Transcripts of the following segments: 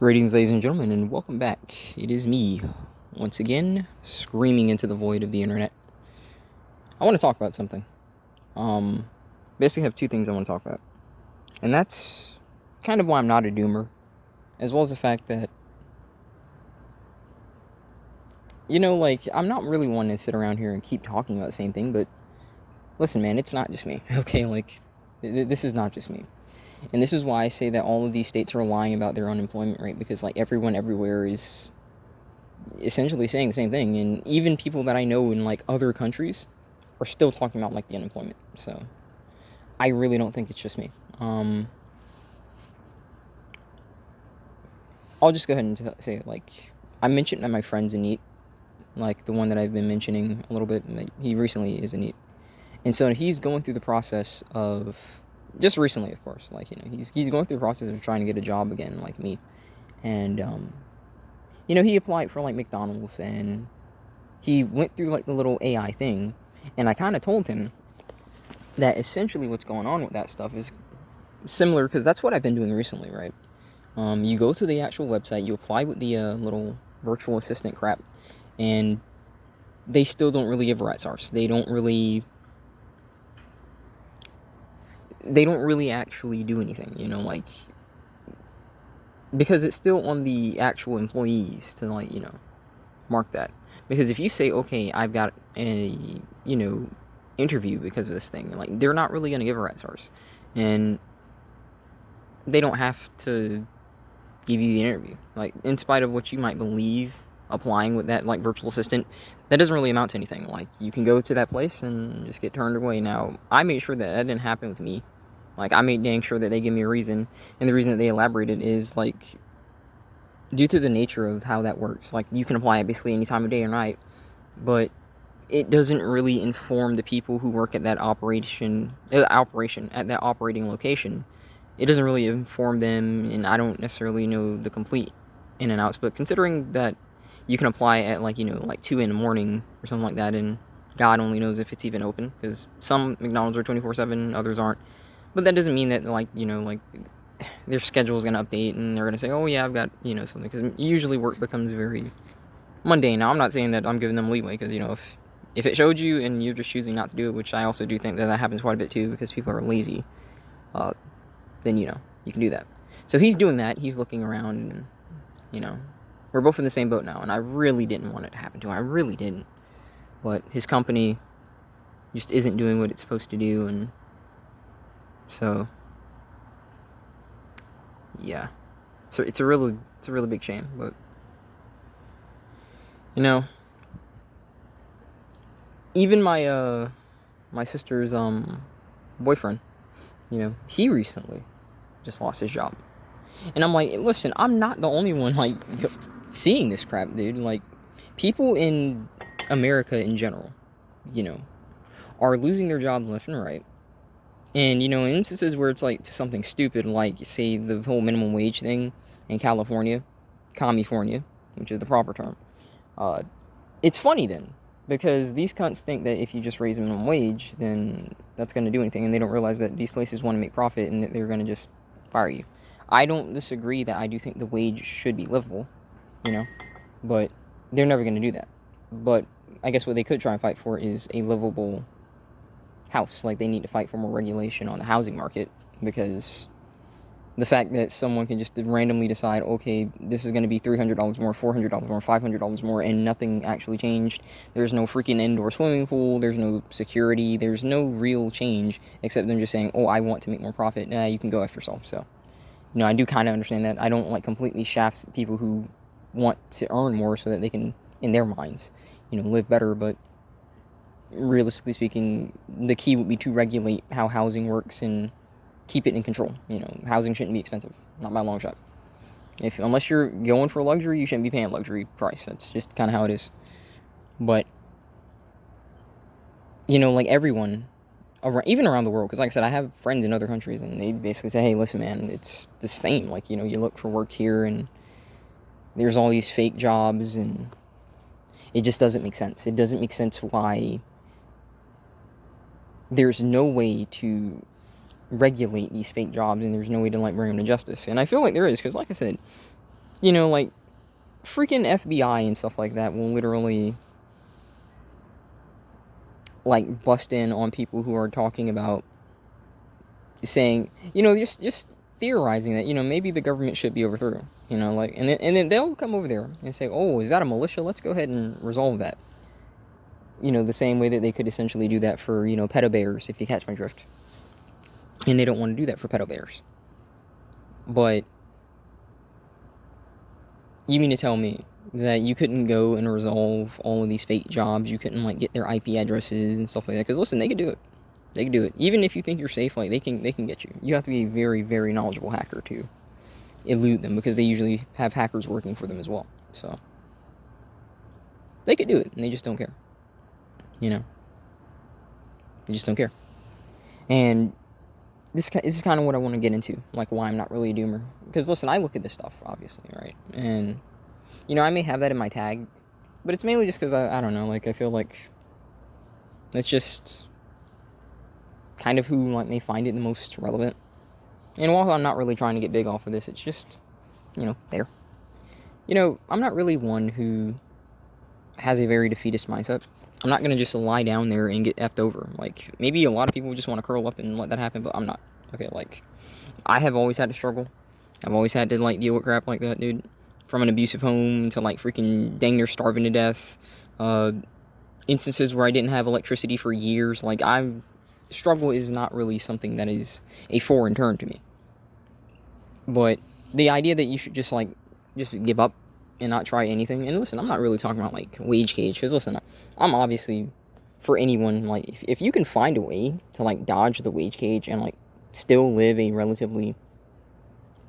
Greetings, ladies and gentlemen, and welcome back. It is me, once again, screaming into the void of the internet. I want to talk about something. Basically, have two things I want to talk about. And that's kind of why I'm not a doomer, as well as the fact that, I'm not really one to sit around here and keep talking about the same thing, but listen, man, it's not just me, okay? This is not just me. And this is why I say that all of these states are lying about their unemployment rate, because everyone everywhere is essentially saying the same thing, and even people that I know in other countries are still talking about the unemployment. So I really don't think it's just me. I'll just go ahead and say it. I mentioned that my friend's a NEET, the one that I've been mentioning a little bit. He recently is a NEET, and so he's going through the process of, just recently, of course, he's going through the process of trying to get a job again, like me. And he applied for McDonald's, and he went through the little AI thing, and I kind of told him that essentially what's going on with that stuff is similar, because that's what I've been doing recently, right? You go to the actual website, you apply with the little virtual assistant crap, and they still don't really give a rat's arse. They don't really actually do anything, because it's still on the actual employees to mark that. Because if you say, okay, I've got a interview because of this thing, they're not really gonna give a rat's arse, and they don't have to give you the interview. In spite of what you might believe, applying with that virtual assistant, that doesn't really amount to anything. You can go to that place and just get turned away. Now, I made sure that didn't happen with me. I made dang sure that they give me a reason, and the reason that they elaborated is due to the nature of how that works. You can apply it basically any time of day or night, but it doesn't really inform the people who work at that operation at that operating location. It doesn't really inform them, and I don't necessarily know the complete in and outs. But considering that you can apply at 2 in the morning or something like that, and God only knows if it's even open, because some McDonald's are 24/7, others aren't. But that doesn't mean that their schedule is going to update and they're going to say, oh yeah, I've got something, because usually work becomes very mundane. Now, I'm not saying that I'm giving them leeway, because if it showed you and you're just choosing not to do it, which I also do think that happens quite a bit too, because people are lazy, then you can do that. So he's doing that. He's looking around, and we're both in the same boat now, and I really didn't want it to happen to him. I really didn't. But his company just isn't doing what it's supposed to do, and so yeah, so it's a really big shame. But even my sister's boyfriend, he recently just lost his job, and I'm like, listen, I'm not the only one seeing this crap, dude. People in America in general, are losing their jobs left and right. And, in instances where it's to something stupid, say, the whole minimum wage thing in California, California, which is the proper term, it's funny then, because these cunts think that if you just raise minimum wage, then that's going to do anything, and they don't realize that these places want to make profit, and that they're going to just fire you. I don't disagree that I do think the wage should be livable, but they're never going to do that. But I guess what they could try and fight for is a livable house. They need to fight for more regulation on the housing market, because the fact that someone can just randomly decide, okay, this is going to be $300 more, $400 more, $500 more, and nothing actually changed. There's no freaking indoor swimming pool, there's no security, there's no real change, except them just saying, oh, I want to make more profit. You can go F yourself. So, I do kind of understand that. I don't completely shaft people who want to earn more so that they can, in their minds, live better, but realistically speaking, the key would be to regulate how housing works and keep it in control. Housing shouldn't be expensive, not by a long shot. Unless you're going for luxury, you shouldn't be paying luxury price. That's just kind of how it is. But everyone, even around the world, because like I said, I have friends in other countries, and they basically say, hey, listen, man, it's the same. You look for work here, and there's all these fake jobs, and it just doesn't make sense. It doesn't make sense why there's no way to regulate these fake jobs, and there's no way to bring them to justice. And I feel like there is, because like I said, like, freaking FBI and stuff like that will literally, like, bust in on people who are talking about saying, just theorizing that, maybe the government should be overthrown, like, and then they'll come over there and say, oh, is that a militia? Let's go ahead and resolve that. The same way that they could essentially do that for, pedo bears, if you catch my drift. And they don't want to do that for pedo bears. But you mean to tell me that you couldn't go and resolve all of these fake jobs? You couldn't, like, get their IP addresses and stuff like that? Because, listen, they could do it. They can do it. Even if you think you're safe, like, they can get you. You have to be a very, very knowledgeable hacker to elude them, because they usually have hackers working for them as well. So they could do it, and they just don't care. They just don't care. And this is kind of what I want to get into, like, why I'm not really a doomer. Because, listen, I look at this stuff, obviously, right? And, I may have that in my tag, but it's mainly just because, I don't know, like, I feel like it's just kind of who, like, may find it the most relevant. And while I'm not really trying to get big off of this, it's just, there. I'm not really one who has a very defeatist mindset. I'm not going to just lie down there and get effed over. Like, maybe a lot of people just want to curl up and let that happen, but I'm not. Okay, like, I have always had to struggle. I've always had to, like, deal with crap like that, dude. From an abusive home to, like, freaking dang near starving to death. Instances where I didn't have electricity for years. Like, struggle is not really something that is a foreign term to me. But the idea that you should just give up and not try anything. And listen, I'm not really talking about, like, wage cage. Because, listen, I'm obviously, for anyone, like, if you can find a way to, like, dodge the wage cage and, like, still live a relatively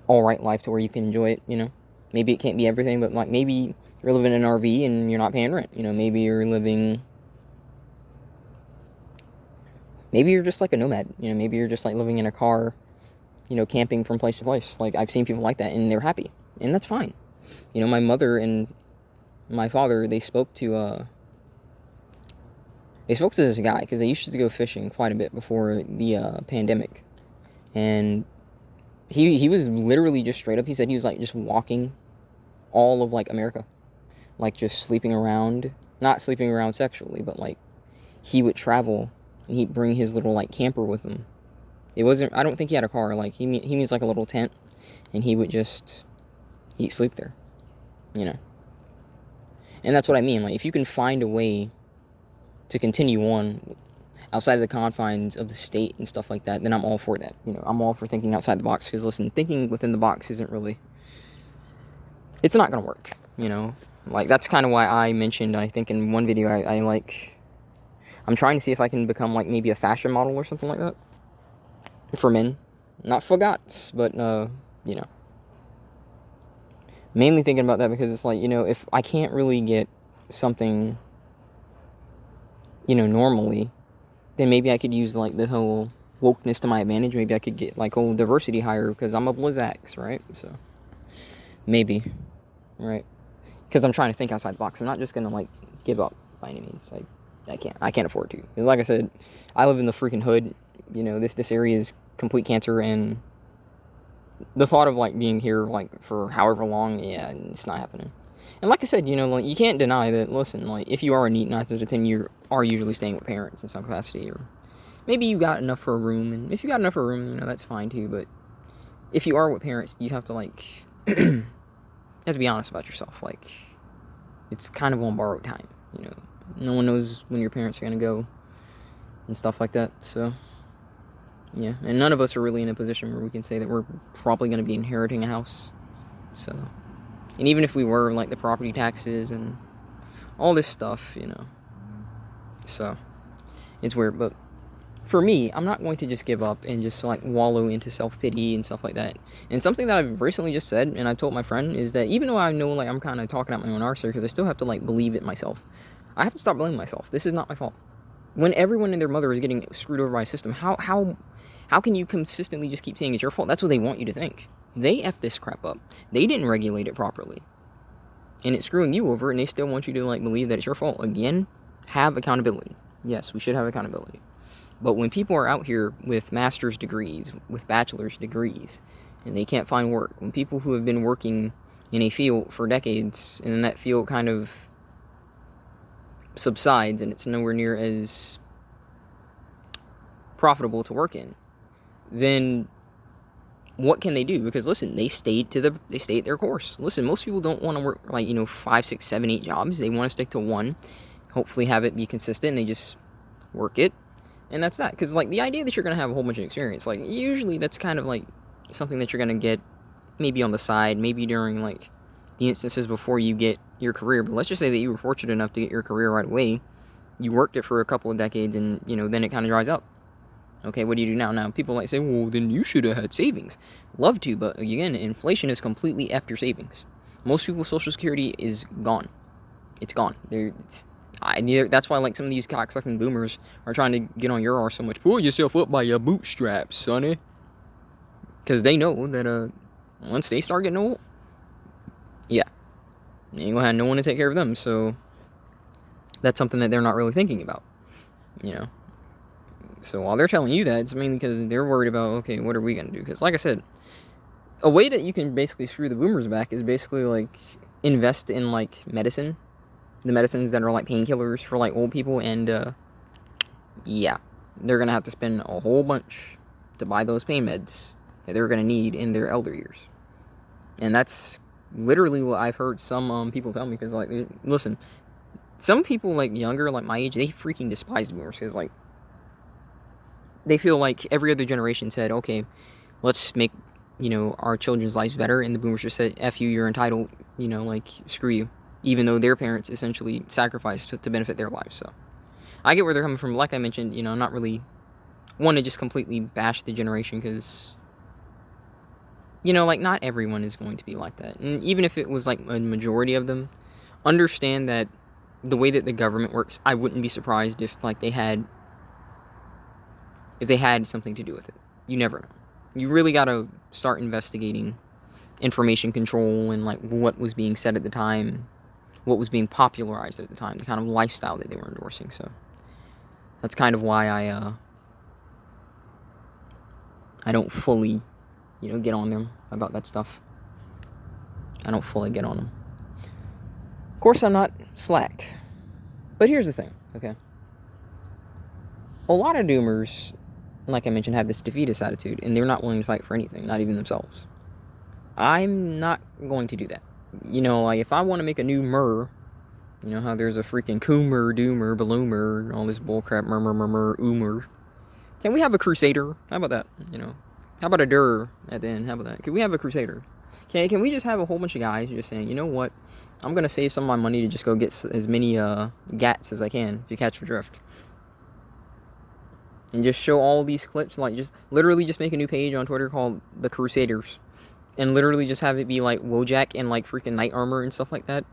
alright life to where you can enjoy it, Maybe it can't be everything, but, like, maybe you're living in an RV and you're not paying rent. Maybe you're just, like, a nomad. Maybe you're just, like, living in a car, camping from place to place. Like, I've seen people like that, and they're happy. And that's fine. My mother and my father, they spoke to this guy, because they used to go fishing quite a bit before the pandemic. And he was literally just straight up, he said he was, like, just walking all of, like, America. Like, just sleeping around. Not sleeping around sexually, but, like, he would travel, and he'd bring his little, like, camper with him. I don't think he had a car. Like, he means, like, a little tent, and he'd sleep there. And that's what I mean. Like, if you can find a way to continue on outside of the confines of the state and stuff like that, then I'm all for that. I'm all for thinking outside the box, because, listen, thinking within the box isn't really, it's not going to work, Like, that's kind of why I mentioned, I think in one video, I'm trying to see if I can become, like, maybe a fashion model or something like that. For men. Not for guys, but, mainly thinking about that because it's like, if I can't really get something, normally, then maybe I could use, like, the whole wokeness to my advantage. Maybe I could get, like, whole diversity higher because I'm a Blizzax, right? So, maybe, right? Because I'm trying to think outside the box. I'm not just going to, like, give up by any means. Like, I can't afford to. Because, like I said, I live in the freaking hood. This area is complete cancer, and the thought of, like, being here, like, for however long, yeah, it's not happening. And like I said, like, you can't deny that, listen, like, if you are a NEET 9 to 10, you are usually staying with parents in some capacity, or maybe you got enough for a room, and if you got enough for a room, that's fine too, but if you are with parents, you have to, like, you have to be honest about yourself, like, it's kind of on borrowed time, no one knows when your parents are going to go, and stuff like that, so, yeah, and none of us are really in a position where we can say that we're probably going to be inheriting a house, so, and even if we were, like, the property taxes and all this stuff, so, it's weird, but for me, I'm not going to just give up and just, like, wallow into self-pity and stuff like that. And something that I've recently just said, and I've told my friend, is that even though I know, like, I'm kind of talking out my own arse here, because I still have to, like, believe it myself, I have to stop blaming myself. This is not my fault. When everyone and their mother is getting screwed over by a system, how can you consistently just keep saying it's your fault? That's what they want you to think. They effed this crap up. They didn't regulate it properly. And it's screwing you over, and they still want you to, like, believe that it's your fault. Again, have accountability. Yes, we should have accountability. But when people are out here with master's degrees, with bachelor's degrees, and they can't find work, when people who have been working, in a field for decades, and then that field kind of subsides and it's nowhere near as profitable to work in, then what can they do? Because listen, they stayed their course. Listen, most people don't want to work 5, 6, 7, 8 jobs. They want to stick to one, hopefully have it be consistent, and they just work it, and that's that. Because the idea that you're going to have a whole bunch of experience, usually that's kind of something that you're going to get maybe on the side, maybe during the instances before you get your career. But let's just say that you were fortunate enough to get your career right away. You worked it for a couple of decades, and then it kind of dries up. Okay, what do you do now? Now, people say, well, then you should have had savings. Love to, but again, inflation has completely effed your savings. Most people's Social Security is gone. It's gone. That's why, some of these cocksucking boomers are trying to get on your arse so much. Pull yourself up by your bootstraps, sonny. Because they know that, once they start getting old, yeah, they ain't gonna have no one to take care of them, so that's something that they're not really thinking about, So while they're telling you that, it's mainly because they're worried about, okay, what are we going to do? Because like I said, a way that you can basically screw the boomers back is basically, invest in, medicine. The medicines that are, painkillers for, old people. And, yeah, they're going to have to spend a whole bunch to buy those pain meds that they're going to need in their elder years. And that's literally what I've heard some people tell me. Because, listen, some people, younger, my age, they freaking despise boomers. Because, they feel like every other generation said, okay, let's make, our children's lives better. And the boomers just said, F you, you're entitled, screw you. Even though their parents essentially sacrificed to benefit their lives. So I get where they're coming from. Like I mentioned, not really want to just completely bash the generation. Because, not everyone is going to be like that. And even if it was, a majority of them, understand that the way that the government works, I wouldn't be surprised if, they had something to do with it. You never know. You really got to start investigating information control and what was being said at the time, what was being popularized at the time, the kind of lifestyle that they were endorsing. So that's kind of why I don't fully, get on them about that stuff. I don't fully get on them. Of course, I'm not slack. But here's the thing, okay? A lot of doomers, like I mentioned, have this defeatist attitude, and they're not willing to fight for anything, not even themselves. I'm not going to do that. If I want to make a new myrrh, how there's a freaking coomer, doomer, baloomer, all this bullcrap, murmur, oomer. Can we have a crusader? How about that? How about a dur at the end? How about that? Can we have a crusader? Can we just have a whole bunch of guys just saying, you know what? I'm going to save some of my money to just go get as many gats as I can, if you catch my drift. And just show all these clips, just literally just make a new page on Twitter called The Crusaders. And literally just have it be Wojak and freaking knight armor and stuff like that.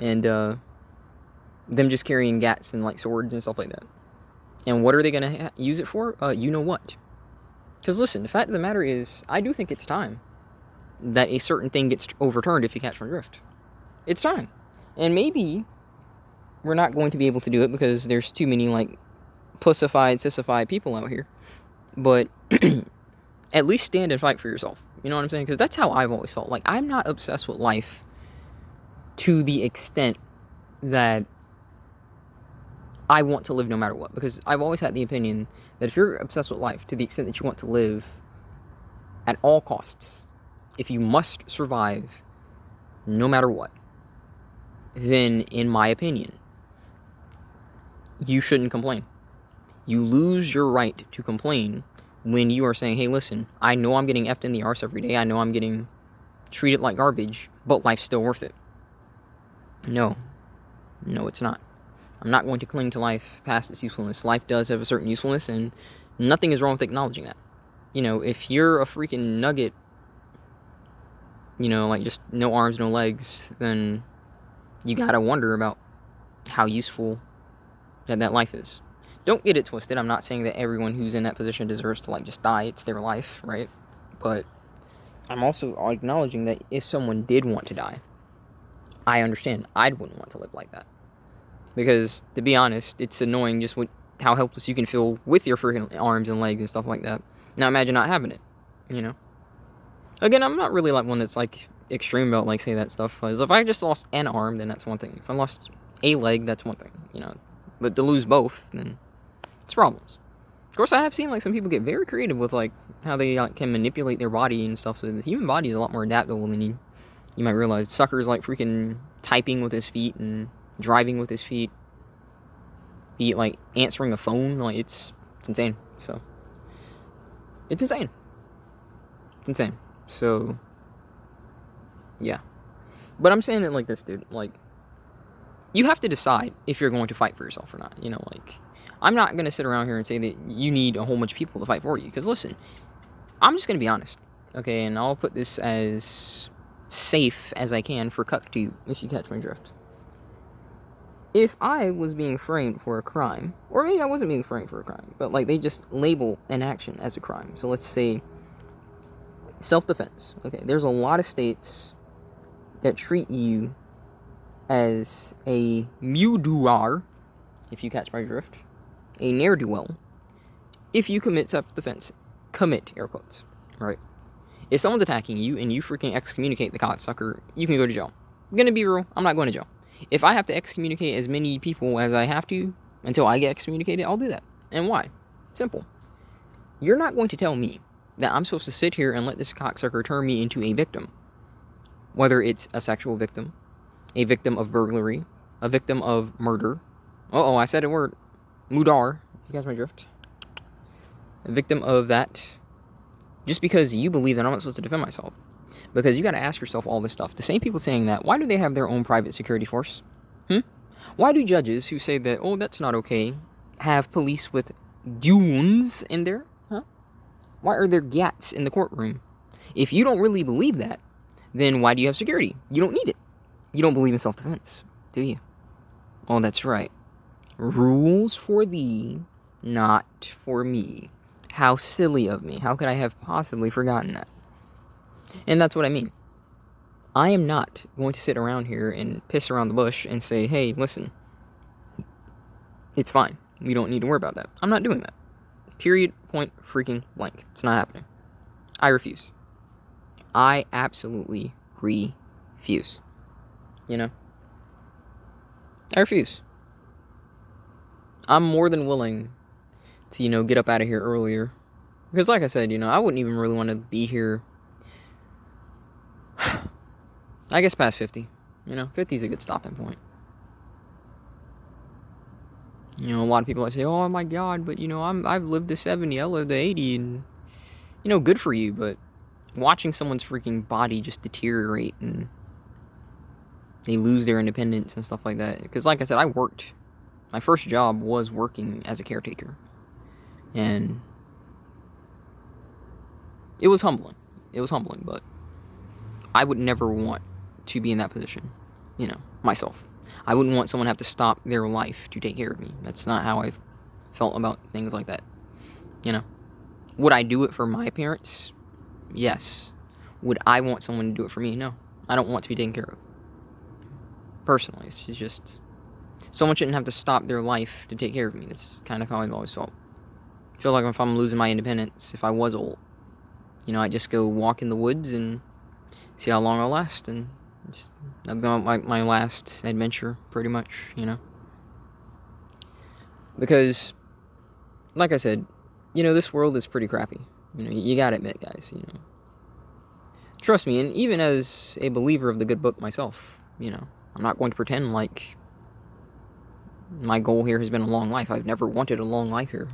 And them just carrying gats and swords and stuff like that. And what are they going to use it for? You know what? Because listen, the fact of the matter is, I do think it's time that a certain thing gets overturned, if you catch my drift. It's time. And maybe we're not going to be able to do it because there's too many pussified, sissified people out here. But at least stand and fight for yourself. You know what I'm saying? Because that's how I've always felt. I'm not obsessed with life to the extent that I want to live no matter what. Because I've always had the opinion that if you're obsessed with life to the extent that you want to live at all costs, if you must survive no matter what, then in my opinion, you shouldn't complain. You lose your right to complain when you are saying, hey, listen, I know I'm getting effed in the arse every day. I know I'm getting treated like garbage, but life's still worth it. No, it's not. I'm not going to cling to life past its usefulness. Life does have a certain usefulness, and nothing is wrong with acknowledging that. If you're a freaking nugget, just no arms, no legs, then you gotta wonder about how useful that life is. Don't get it twisted. I'm not saying that everyone who's in that position deserves to just die. It's their life, right? But I'm also acknowledging that if someone did want to die, I understand. I wouldn't want to live like that. Because, to be honest, it's annoying just how helpless you can feel with your freaking arms and legs and stuff like that. Now imagine not having it, Again, I'm not really one that's extreme about, like, say that stuff. Because if I just lost an arm, then that's one thing. If I lost a leg, that's one thing, you know. But to lose both, then it's problems. Of course, I have seen, like, some people get very creative with, like, how they can manipulate their body and stuff. So the human body is a lot more adaptable than you might realize. Sucker's, like, freaking typing with his feet and driving with his feet. Like, answering a phone. Like, it's insane. So, it's insane. It's insane. So, yeah. But I'm saying it like this, dude. Like, you have to decide if you're going to fight for yourself or not. You know, like, I'm not going to sit around here and say that you need a whole bunch of people to fight for you. Because, listen, I'm just going to be honest. Okay, and I'll put this as safe as I can for CuckTube, if you catch my drift. If I was being framed for a crime, or maybe I wasn't being framed for a crime, but, like, they just label an action as a crime. So let's say self-defense. Okay, there's a lot of states that treat you as a mewduar, if you catch my drift, a ne'er-do-well, if you commit self-defense. Commit, air quotes, right? If someone's attacking you and you freaking excommunicate the cocksucker, you can go to jail. I'm gonna be real, I'm not going to jail. If I have to excommunicate as many people as I have to until I get excommunicated, I'll do that. And why? Simple. You're not going to tell me that I'm supposed to sit here and let this cocksucker turn me into a victim. Whether it's a sexual victim, a victim of burglary, a victim of murder. Uh-oh, I said a word. Mudar, if you guys my drift. A victim of that. Just because you believe that I'm not supposed to defend myself. Because you gotta ask yourself all this stuff. The same people saying that, why do they have their own private security force? Why do judges who say that, oh, that's not okay, have police with goons in there? Why are there gats in the courtroom? If you don't really believe that, then why do you have security? You don't need it. You don't believe in self-defense, do you? Oh, that's right. Rules for thee, not for me. How silly of me. How could I have possibly forgotten that? And that's what I mean. I am not going to sit around here and piss around the bush and say, hey, listen, it's fine. We don't need to worry about that. I'm not doing that. Period, point, freaking blank. It's not happening. I refuse. I absolutely refuse. You know? I refuse. I'm more than willing to, get up out of here earlier. Because like I said, I wouldn't even really want to be here, I guess past 50. 50 is a good stopping point. A lot of people say, oh my god, but I've lived to 70, I lived to 80, and good for you, but watching someone's freaking body just deteriorate and they lose their independence and stuff like that. Because like I said, my first job was working as a caretaker. And it was humbling. But I would never want to be in that position, myself. I wouldn't want someone to have to stop their life to take care of me. That's not how I felt about things like that, Would I do it for my parents? Yes. Would I want someone to do it for me? No. I don't want to be taken care of. Personally, it's just, someone shouldn't have to stop their life to take care of me. That's kind of how I've always felt. I feel like if I'm losing my independence, if I was old, I'd just go walk in the woods and see how long I'll last, and that'd be my last adventure, pretty much, Because, like I said, this world is pretty crappy. You gotta admit, guys, Trust me, and even as a believer of the good book myself, I'm not going to pretend like my goal here has been a long life. I've never wanted a long life here,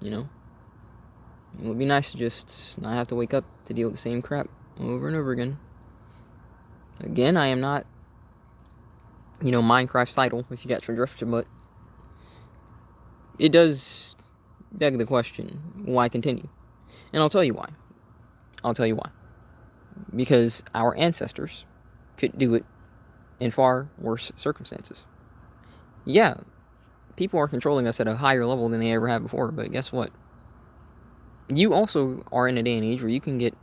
It would be nice to just not have to wake up to deal with the same crap over and over again. Again, I am not, Minecraft-sidal, if you catch my drift, but it does beg the question, why continue? And I'll tell you why. Because our ancestors could do it in far worse circumstances. Yeah, people are controlling us at a higher level than they ever have before, but guess what? You also are in a day and age where you can get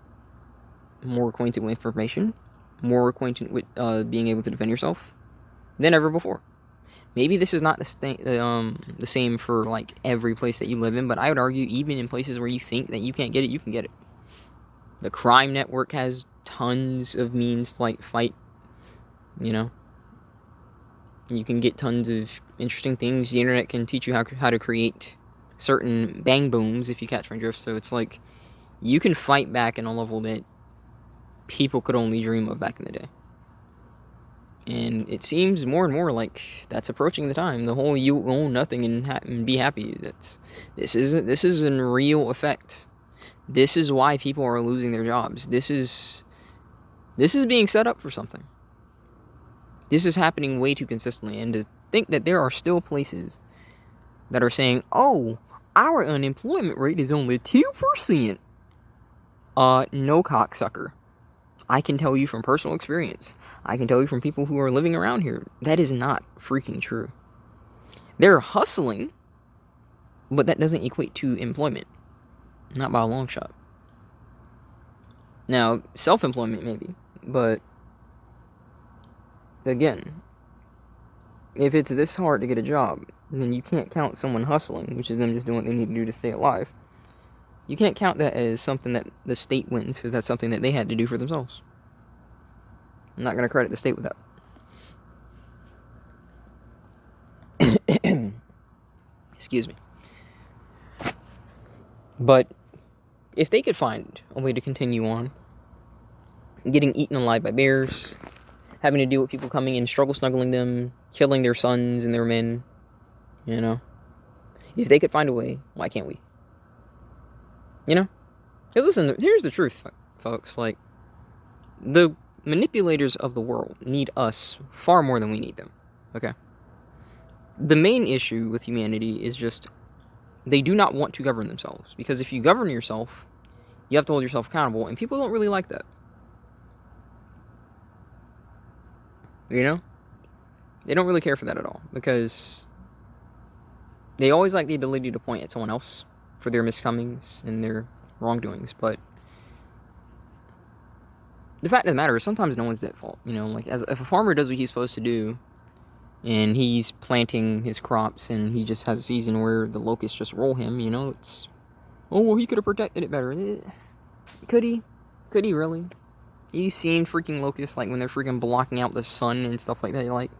more acquainted with information, more acquainted with being able to defend yourself than ever before. Maybe this is not the same for like every place that you live in, but I would argue even in places where you think that you can't get it, you can get it. The crime network has tons of means to, like, fight, you know. You can get tons of interesting things. The internet can teach you how to create certain bang booms, if you catch my drift. So it's like, you can fight back in a level that people could only dream of back in the day. And it seems more and more like that's approaching the time. The whole you own nothing and be happy. This is a real effect. This is why people are losing their jobs. This is being set up for something. This is happening way too consistently. And to think that there are still places that are saying, oh, our unemployment rate is only 2%. No, cocksucker. I can tell you from personal experience. I can tell you from people who are living around here. That is not freaking true. They're hustling, but that doesn't equate to employment. Not by a long shot. Now, self-employment maybe, but again, if it's this hard to get a job, then you can't count someone hustling, which is them just doing what they need to do to stay alive. You can't count that as something that the state wins, because that's something that they had to do for themselves. I'm not going to credit the state with that. Excuse me. But if they could find a way to continue on, getting eaten alive by bears, having to deal with people coming in, struggle snuggling them, killing their sons and their men, you know, if they could find a way, why can't we? You know? Because listen, here's the truth, folks. Like, the manipulators of the world need us far more than we need them. Okay? The main issue with humanity is just they do not want to govern themselves. Because if you govern yourself, you have to hold yourself accountable, and people don't really like that. You know? They don't really care for that at all. Because they always like the ability to point at someone else for their miscomings and their wrongdoings. But the fact of the matter is sometimes no one's at fault. You know, like, if a farmer does what he's supposed to do, and he's planting his crops, and he just has a season where the locusts just roll him, you know, it's, oh, well, he could have protected it better. Could he? Could he really? You seen freaking locusts, like, when they're freaking blocking out the sun and stuff like that? You're like,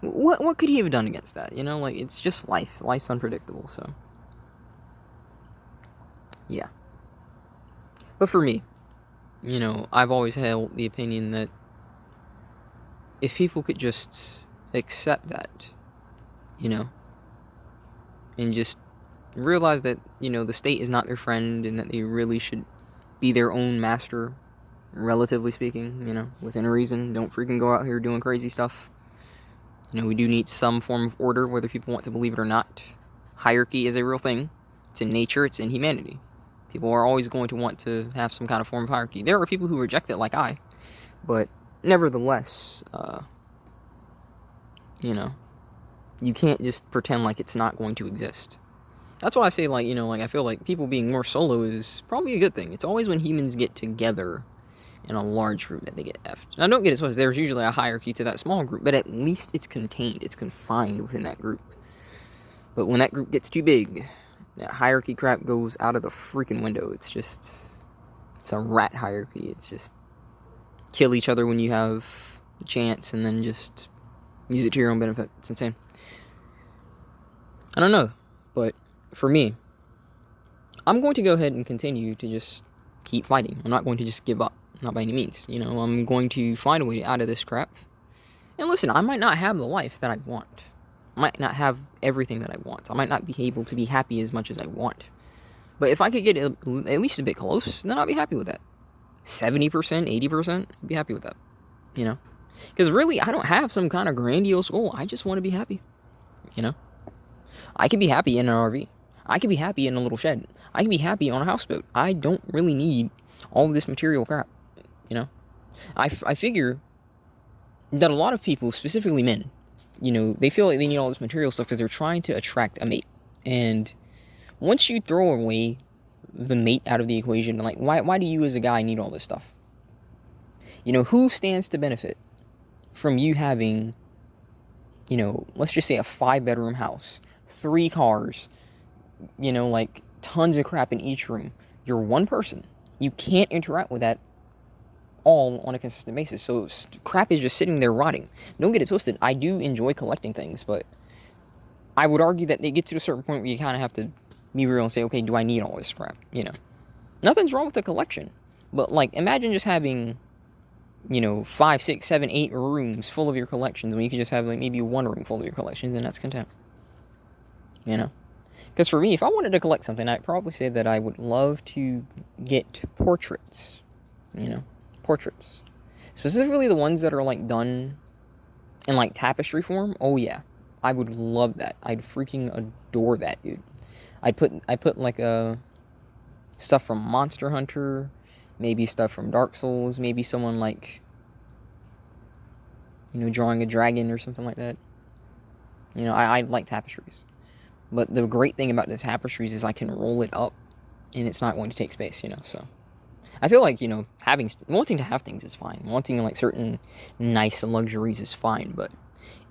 what could he have done against that? You know, like, it's just life. Life's unpredictable, so. Yeah. But for me, you know, I've always held the opinion that if people could just accept that, you know, and just realize that, you know, the state is not their friend and that they really should be their own master, relatively speaking, you know, within reason. Don't freaking go out here doing crazy stuff. You know, we do need some form of order, whether people want to believe it or not. Hierarchy is a real thing. It's in nature, it's in humanity. People are always going to want to have some kind of form of hierarchy. There are people who reject it, like I. But nevertheless, you know, you can't just pretend like it's not going to exist. That's why I say, like, you know, like, I feel like people being more solo is probably a good thing. It's always when humans get together in a large group that they get effed. Now, don't get it twisted. There's usually a hierarchy to that small group, but at least it's contained. It's confined within that group. But when that group gets too big, that hierarchy crap goes out of the freaking window. It's a rat hierarchy. It's just kill each other when you have a chance and then just use it to your own benefit. It's insane. I don't know, but for me, I'm going to go ahead and continue to just keep fighting. I'm not going to just give up. Not by any means. You know, I'm going to find a way out of this crap. And listen, I might not have the life that I want. I might not have everything that I want. I might not be able to be happy as much as I want. But if I could get at least a bit close, then I'll be happy with that. 70%, 80%, I'd be happy with that. You know? Because really, I don't have some kind of grandiose goal. I just want to be happy. You know? I can be happy in an RV. I can be happy in a little shed. I can be happy on a houseboat. I don't really need all of this material crap. You know? I figure that a lot of people, specifically men, you know, they feel like they need all this material stuff because they're trying to attract a mate. And once you throw away the mate out of the equation, like, why do you as a guy need all this stuff? You know, who stands to benefit from you having, you know, let's just say a 5-bedroom house, 3 cars, you know, like, tons of crap in each room. You're one person. You can't interact with that all on a consistent basis. So crap is just sitting there rotting. Don't get it twisted. I do enjoy collecting things, but I would argue that they get to a certain point where you kind of have to be real and say, okay, do I need all this crap? You know, nothing's wrong with a collection, but like imagine just having, 5, 6, 7, 8 rooms full of your collections when you could just have like maybe one room full of your collections, and that's content. Because for me, if I wanted to collect something, I'd probably say that I would love to get portraits. Portraits. Specifically the ones that are like done in like tapestry form. Oh yeah, I would love that. I'd freaking adore that, dude. I put like stuff from Monster Hunter, maybe stuff from Dark Souls, maybe someone like drawing a dragon or something like that. I like tapestries. But the great thing about the tapestries is I can roll it up and it's not going to take space, so I feel like, wanting to have things is fine. Wanting like certain nice luxuries is fine, but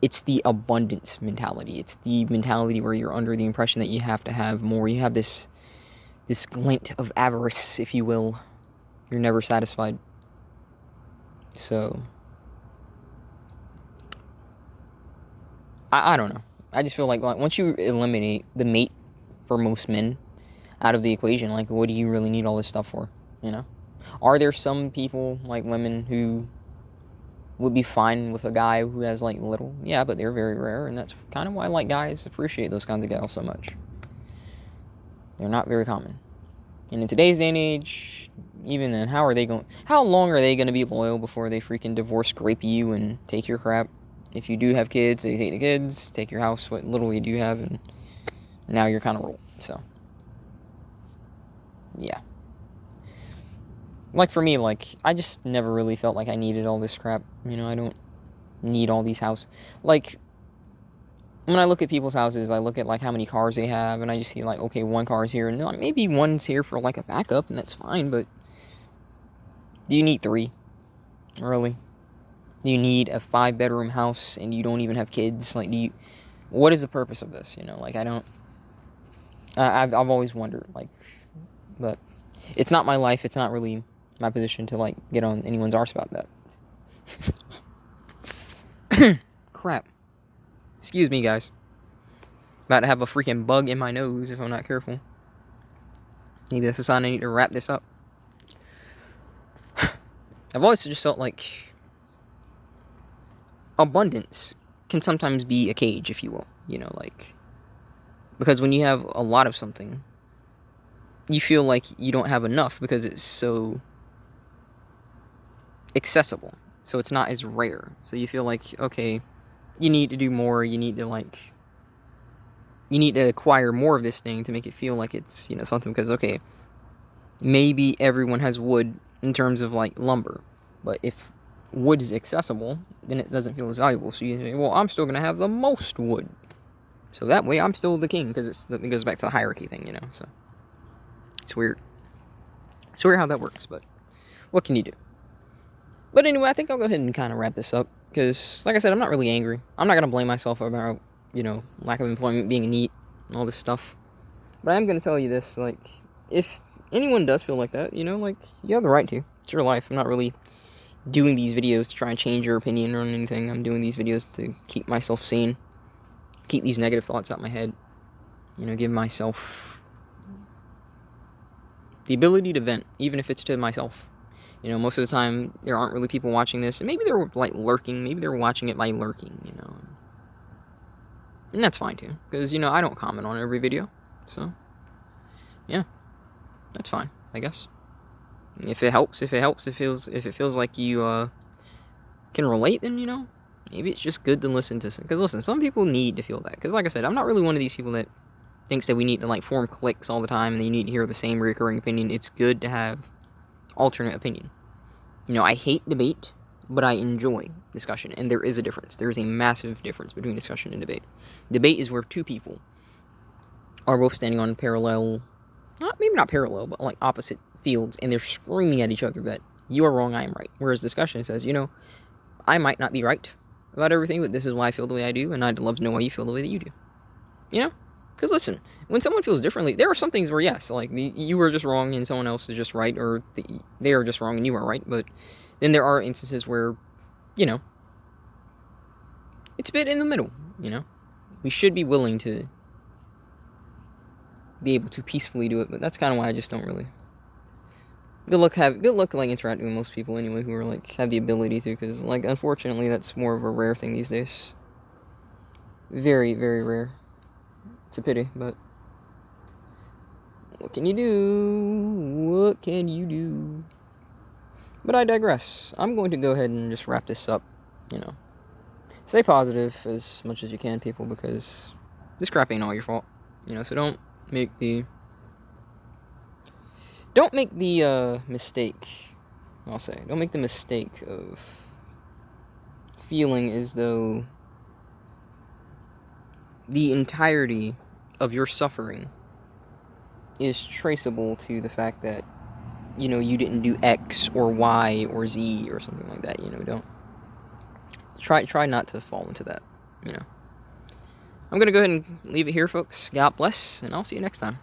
it's the abundance mentality. It's the mentality where you're under the impression that you have to have more. You have this glint of avarice, if you will. You're never satisfied. So I don't know. I just feel like once you eliminate the mate for most men out of the equation, like what do you really need all this stuff for? Are there some people, like women, who would be fine with a guy who has like little? Yeah, but they're very rare, and that's kind of why like guys appreciate those kinds of gals so much. They're not very common. And in today's day and age, even then, how long are they going to be loyal before they freaking divorce grape you and take your crap? If you do have kids, they take the kids, take your house, what little you do have, and now you're kind of rolled. So, yeah. Like for me, I just never really felt like I needed all this crap. I don't need all these houses. Like, when I look at people's houses, I look at how many cars they have, and I just see okay, one car is here, and maybe one's here for a backup, and that's fine. But do you need 3? Really? Do you need a 5-bedroom house and you don't even have kids? What is the purpose of this? I don't. I've always wondered. But it's not my life. It's not really my position to get on anyone's arse about that. Crap. Excuse me, guys. About to have a freaking bug in my nose if I'm not careful. Maybe that's a sign I need to wrap this up. I've always just felt like abundance can sometimes be a cage, if you will. Because when you have a lot of something, you feel like you don't have enough because it's so accessible. So it's not as rare. So you feel like, okay, you need to do more. You need to acquire more of this thing to make it feel like it's, something. Because, okay, maybe everyone has wood in terms of, lumber. But if wood is accessible, then it doesn't feel as valuable. So you say, well, I'm still going to have the most wood. So that way I'm still the king, because it goes back to the hierarchy thing, So it's weird. It's weird how that works, but what can you do? But anyway, I think I'll go ahead and kind of wrap this up, because, like I said, I'm not really angry. I'm not going to blame myself about, lack of employment, being a NEET, and all this stuff. But I am going to tell you this, if anyone does feel like that, you have the right to. It's your life. I'm not really doing these videos to try and change your opinion on anything. I'm doing these videos to keep myself sane, keep these negative thoughts out of my head, give myself the ability to vent, even if it's to myself. Most of the time, there aren't really people watching this, and maybe they're, lurking, maybe they're watching it by lurking, and that's fine, too, because, I don't comment on every video, so, yeah, that's fine, I guess. If it helps, if it feels like you, can relate, then, maybe it's just good to listen to, because, listen, some people need to feel that, because, like I said, I'm not really one of these people that thinks that we need to, form cliques all the time, and you need to hear the same recurring opinion. It's good to have alternate opinion. I hate debate, but I enjoy discussion, and there is a difference. There is a massive difference between discussion and debate. Debate is where two people are both standing on parallel, maybe not parallel, but opposite fields, and they're screaming at each other that you are wrong, I am right. Whereas discussion says, I might not be right about everything, but this is why I feel the way I do, and I'd love to know why you feel the way that you do. Because listen, when someone feels differently, there are some things where, yes, like, you were just wrong and someone else is just right, or they are just wrong and you are right, but then there are instances where, you know, it's a bit in the middle, you know? We should be willing to be able to peacefully do it, but that's kind of why I just don't really. Good luck, like, interacting with most people anyway who are, like, have the ability to, because, like, unfortunately, that's more of a rare thing these days. Very, very rare. It's a pity, but what can you do? What can you do? But I digress. I'm going to go ahead and just wrap this up, you know. Stay positive as much as you can, people, because this crap ain't all your fault, you know, so don't make the mistake, I'll say, don't make the mistake of feeling as though the entirety of your suffering is traceable to the fact that, you know, you didn't do X or Y or Z or something like that, you know, don't. Try not to fall into that, you know. I'm gonna go ahead and leave it here, folks. God bless, and I'll see you next time.